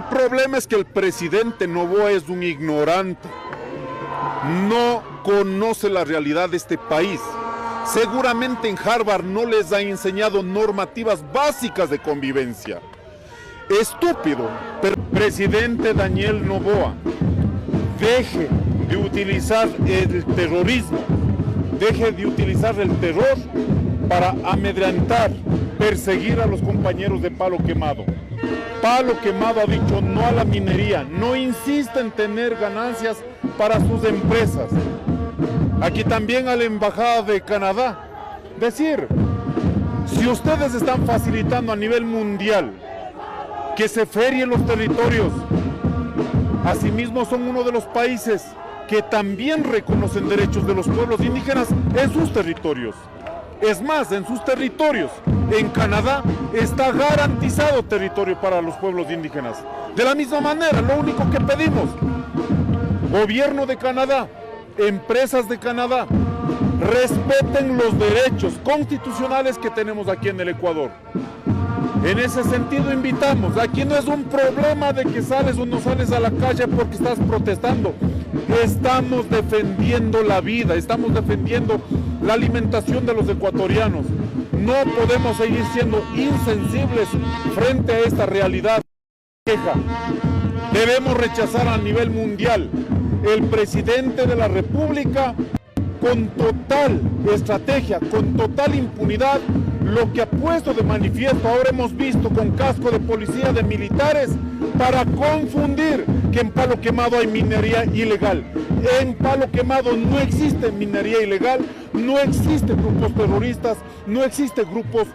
problema es que el presidente Noboa es un ignorante. No conoce la realidad de este país. Seguramente en Harvard no les ha enseñado normativas básicas de convivencia. Estúpido, pero presidente Daniel Noboa, deje de utilizar el terrorismo, deje de utilizar el terror para amedrentar, perseguir a los compañeros de Palo Quemado. Palo Quemado ha dicho no a la minería, no insiste en tener ganancias para sus empresas. Aquí también a la Embajada de Canadá, decir, si ustedes están facilitando a nivel mundial que se ferien los territorios, asimismo son uno de los países que también reconocen derechos de los pueblos indígenas en sus territorios. Es más, en sus territorios, en Canadá, está garantizado territorio para los pueblos indígenas. De la misma manera, lo único que pedimos, gobierno de Canadá, empresas de Canadá, respeten los derechos constitucionales que tenemos aquí en el Ecuador. En ese sentido invitamos, aquí no es un problema de que sales o no sales a la calle porque estás protestando. Estamos defendiendo la vida, estamos defendiendo la alimentación de los ecuatorianos. No podemos seguir siendo insensibles frente a esta realidad. Debemos rechazar a nivel mundial. El presidente de la República, con total estrategia, con total impunidad, lo que ha puesto de manifiesto, ahora hemos visto con casco de policía de militares, para confundir que en Palo Quemado hay minería ilegal. En Palo Quemado no existe minería ilegal, no existen grupos terroristas, no existen grupos...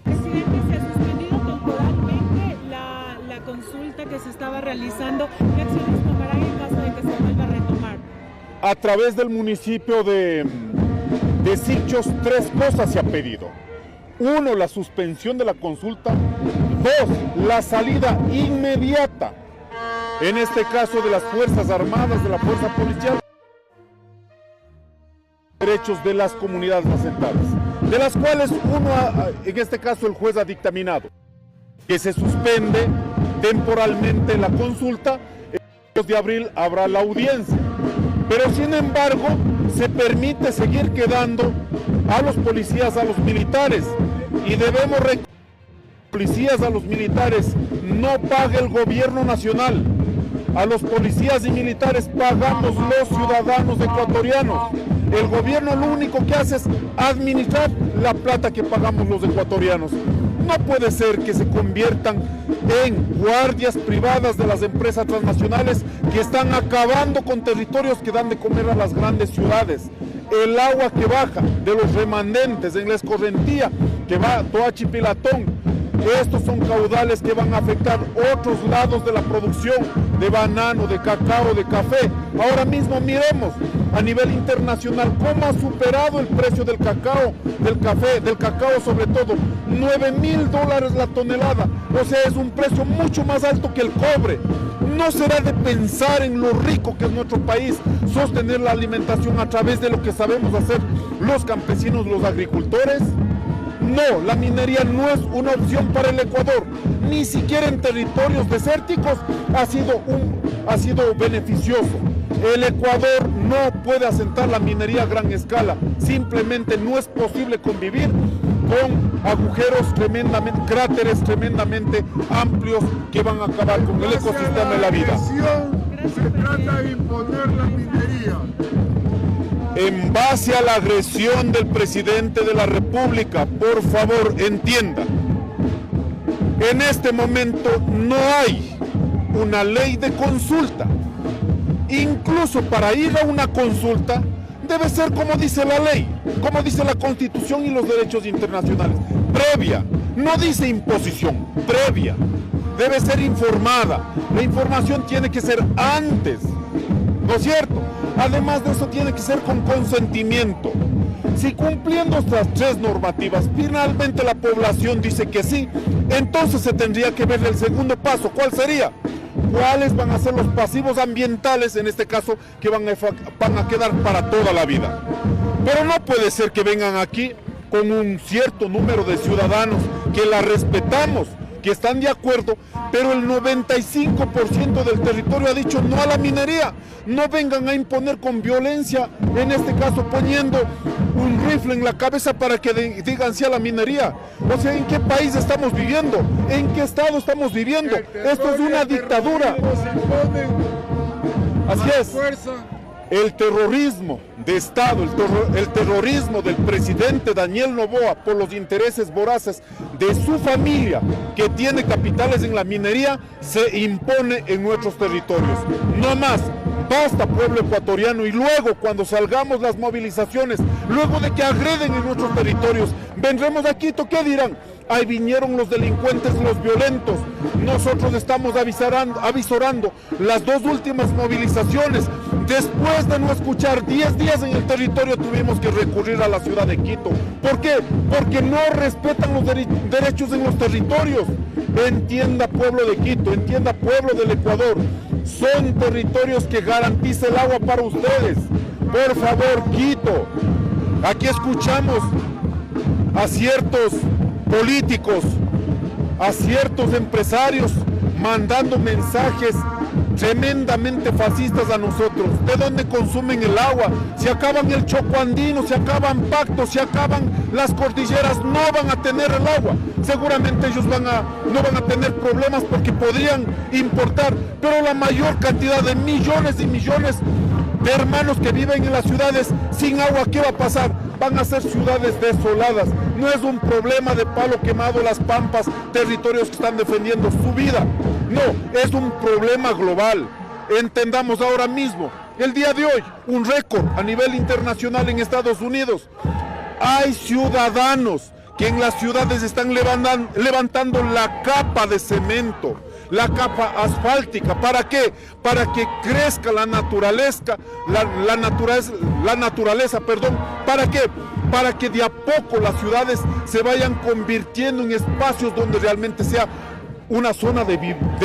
Presidente, se ha suspendido temporalmente la consulta que se estaba realizando. ¿Qué acciones tomarán en caso de que se vuelva a retomar? A través del municipio de Sichos, tres cosas se ha pedido. Uno, la suspensión de la consulta. Dos, la salida inmediata, en este caso de las Fuerzas Armadas, de la Fuerza Policial, derechos de las comunidades asentadas, de las cuales uno, en este caso el juez ha dictaminado que se suspende temporalmente la consulta. El 2 de abril habrá la audiencia, pero sin embargo se permite seguir quedando a los policías, a los militares, y debemos recordar a los policías, a los militares, no paga el gobierno nacional. A los policías y militares pagamos los ciudadanos ecuatorianos. El gobierno lo único que hace es administrar la plata que pagamos los ecuatorianos. No puede ser que se conviertan en guardias privadas de las empresas transnacionales que están acabando con territorios que dan de comer a las grandes ciudades. El agua que baja de los remanentes en la escorrentía que va a Toachi Pilatón, estos son caudales que van a afectar otros lados de la producción de banano, de cacao, de café. Ahora mismo miremos a nivel internacional cómo ha superado el precio del cacao, del café, del cacao sobre todo, $9.000 la tonelada. O sea, es un precio mucho más alto que el cobre. ¿No será de pensar en lo rico que es nuestro país, sostener la alimentación a través de lo que sabemos hacer los campesinos, los agricultores? No, la minería no es una opción para el Ecuador, ni siquiera en territorios desérticos ha sido beneficioso. El Ecuador no puede asentar la minería a gran escala, simplemente no es posible convivir con agujeros cráteres tremendamente amplios que van a acabar con el ecosistema de la vida. Se trata de imponer la minería. En base a la agresión del presidente de la República, por favor, entienda, en este momento no hay una ley de consulta. Incluso para ir a una consulta debe ser como dice la ley, como dice la Constitución y los derechos internacionales, previa, no dice imposición, previa, debe ser informada, la información tiene que ser antes, ¿no es cierto? Además de eso tiene que ser con consentimiento. Si cumpliendo estas tres normativas finalmente la población dice que sí, entonces se tendría que ver el segundo paso. ¿Cuál sería? ¿Cuáles van a ser los pasivos ambientales, en este caso, que van a quedar para toda la vida? Pero no puede ser que vengan aquí con un cierto número de ciudadanos que la respetamos, que están de acuerdo, pero el 95% del territorio ha dicho no a la minería. No vengan a imponer con violencia, en este caso poniendo un rifle en la cabeza para que digan sí a la minería. O sea, ¿en qué país estamos viviendo? ¿En qué estado estamos viviendo? Esto es una dictadura. Así es. El terrorismo de Estado, el terrorismo del presidente Daniel Noboa por los intereses voraces de su familia, que tiene capitales en la minería, se impone en nuestros territorios. No más, basta, pueblo ecuatoriano, y luego cuando salgamos las movilizaciones, luego de que agreden en nuestros territorios, vendremos a Quito, ¿qué dirán? Ahí vinieron los delincuentes, los violentos. Nosotros estamos avisorando las 2 últimas movilizaciones. Después de no escuchar 10 días en el territorio, tuvimos que recurrir a la ciudad de Quito. ¿Por qué? Porque no respetan los derechos en los territorios. Entienda, pueblo de Quito, entienda, pueblo del Ecuador. Son territorios que garantiza el agua para ustedes. Por favor, Quito. Aquí escuchamos a ciertos políticos, a ciertos empresarios mandando mensajes tremendamente fascistas a nosotros. ¿De dónde consumen el agua? Si acaban el Choco Andino, si acaban Pacto, si acaban las cordilleras, no van a tener el agua. Seguramente ellos no van a tener problemas porque podrían importar, pero la mayor cantidad de millones y millones de hermanos que viven en las ciudades sin agua, ¿qué va a pasar? Van a ser ciudades desoladas. No es un problema de Palo Quemado, Las Pampas, territorios que están defendiendo su vida. No, es un problema global. Entendamos ahora mismo, el día de hoy, un récord a nivel internacional en Estados Unidos. Hay ciudadanos que en las ciudades están levantando la capa de cemento, la capa asfáltica. ¿Para qué? Para que crezca la naturaleza, ¿para qué? Para que de a poco las ciudades se vayan convirtiendo en espacios donde realmente sea una zona de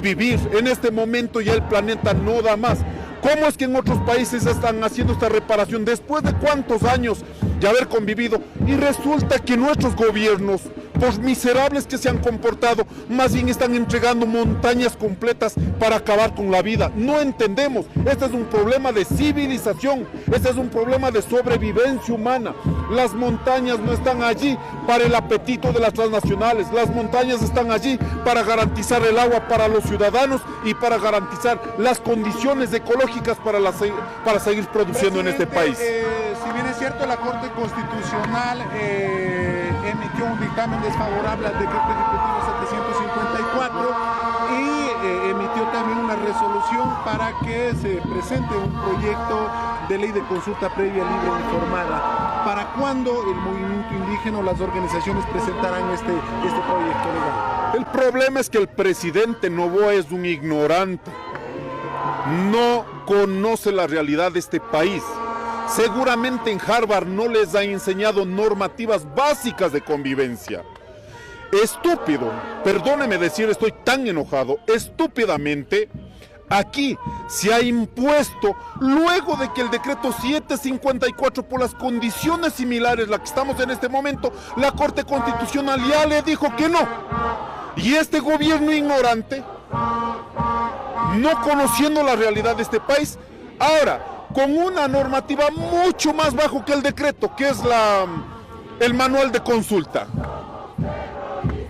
vivir. En este momento ya el planeta no da más. ¿Cómo es que en otros países están haciendo esta reparación después de cuántos años de haber convivido? Y resulta que nuestros gobiernos, por miserables que se han comportado, más bien están entregando montañas completas para acabar con la vida. No entendemos. Este es un problema de civilización. Este es un problema de sobrevivencia humana. Las montañas no están allí para el apetito de las transnacionales. Las montañas están allí para garantizar el agua para los ciudadanos y para garantizar las condiciones ecológicas para seguir produciendo en este país. Si bien es cierto, la Corte Constitucional emitió un dictamen desfavorable al decreto ejecutivo 754 y emitió también una resolución para que se presente un proyecto de ley de consulta previa, libre e informada. ¿Para cuándo el movimiento indígena o las organizaciones presentarán este proyecto legal? El problema es que el presidente Noboa es un ignorante. No conoce la realidad de este país. Seguramente en Harvard no les ha enseñado normativas básicas de convivencia. Estúpido, perdóneme decir, estoy tan enojado, estúpidamente, aquí se ha impuesto, luego de que el decreto 754, por las condiciones similares a las que estamos en este momento, la Corte Constitucional ya le dijo que no. Y este gobierno ignorante, no conociendo la realidad de este país, ahora, con una normativa mucho más bajo que el decreto, que es el manual de consulta.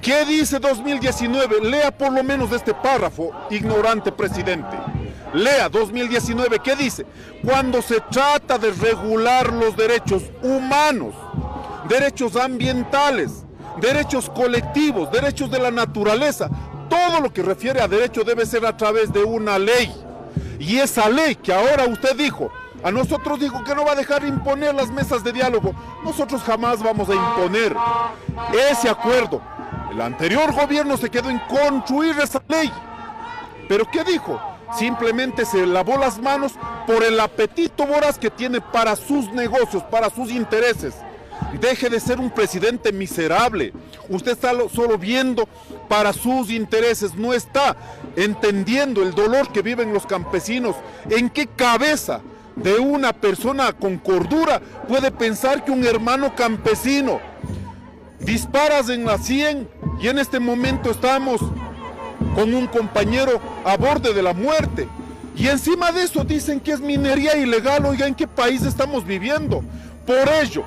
¿Qué dice 2019? Lea por lo menos este párrafo, ignorante presidente. Lea 2019, ¿qué dice? Cuando se trata de regular los derechos humanos, derechos ambientales, derechos colectivos, derechos de la naturaleza, todo lo que refiere a derecho debe ser a través de una ley. Y esa ley que ahora usted dijo, a nosotros dijo que no va a dejar imponer las mesas de diálogo. Nosotros jamás vamos a imponer ese acuerdo. El anterior gobierno se quedó en construir esa ley. ¿Pero qué dijo? Simplemente se lavó las manos por el apetito voraz que tiene para sus negocios, para sus intereses. Deje de ser un presidente miserable. Usted está solo viendo para sus intereses, no está entendiendo el dolor que viven los campesinos. ¿En qué cabeza de una persona con cordura puede pensar que un hermano campesino disparas en la 100 y en este momento estamos con un compañero a borde de la muerte. Y encima de eso dicen que es minería ilegal. Oiga, ¿en qué país estamos viviendo? Por ello,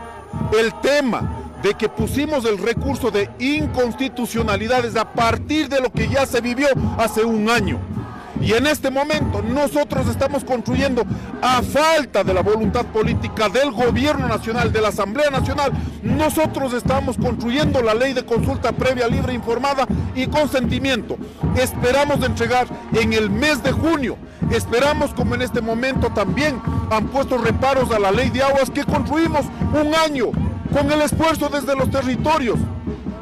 el tema de que pusimos el recurso de inconstitucionalidades a partir de lo que ya se vivió hace un año. Y en este momento nosotros estamos construyendo, a falta de la voluntad política del gobierno nacional, de la Asamblea Nacional, nosotros estamos construyendo la ley de consulta previa, libre, informada y consentimiento. Esperamos de entregar en el mes de junio. Esperamos, como en este momento también han puesto reparos a la ley de aguas que construimos un año con el esfuerzo desde los territorios.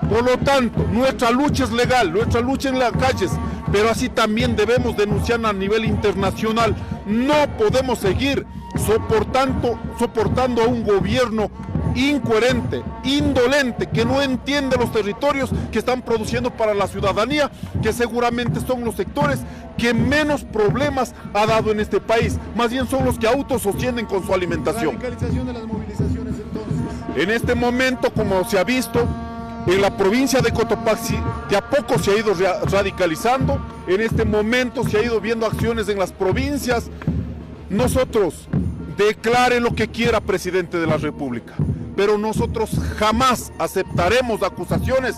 Por lo tanto, nuestra lucha es legal, nuestra lucha en las calles, pero así también debemos denunciar a nivel internacional. No podemos seguir soportando a un gobierno incoherente, indolente, que no entiende los territorios que están produciendo para la ciudadanía, que seguramente son los sectores que menos problemas ha dado en este país, más bien son los que autosostienen con su alimentación. Radicalización de las movilizaciones entonces. En este momento, como se ha visto, en la provincia de Cotopaxi de a poco se ha ido radicalizando. En este momento se ha ido viendo acciones en las provincias. Nosotros, declare lo que quiera, presidente de la República, pero nosotros jamás aceptaremos acusaciones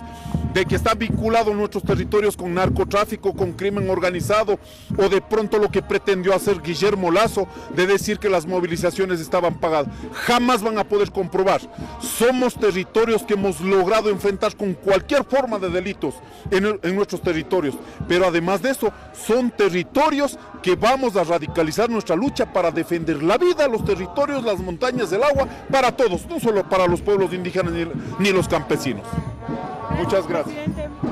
de que está vinculado nuestros territorios con narcotráfico, con crimen organizado, o de pronto lo que pretendió hacer Guillermo Lasso de decir que las movilizaciones estaban pagadas. Jamás van a poder comprobar. Somos territorios que hemos logrado enfrentar con cualquier forma de delitos en nuestros territorios, pero además de eso, son territorios que vamos a radicalizar nuestra lucha para defender la vida, los territorios, las montañas, el agua, para todos, no solo para los pueblos indígenas ni los campesinos. Muchas gracias.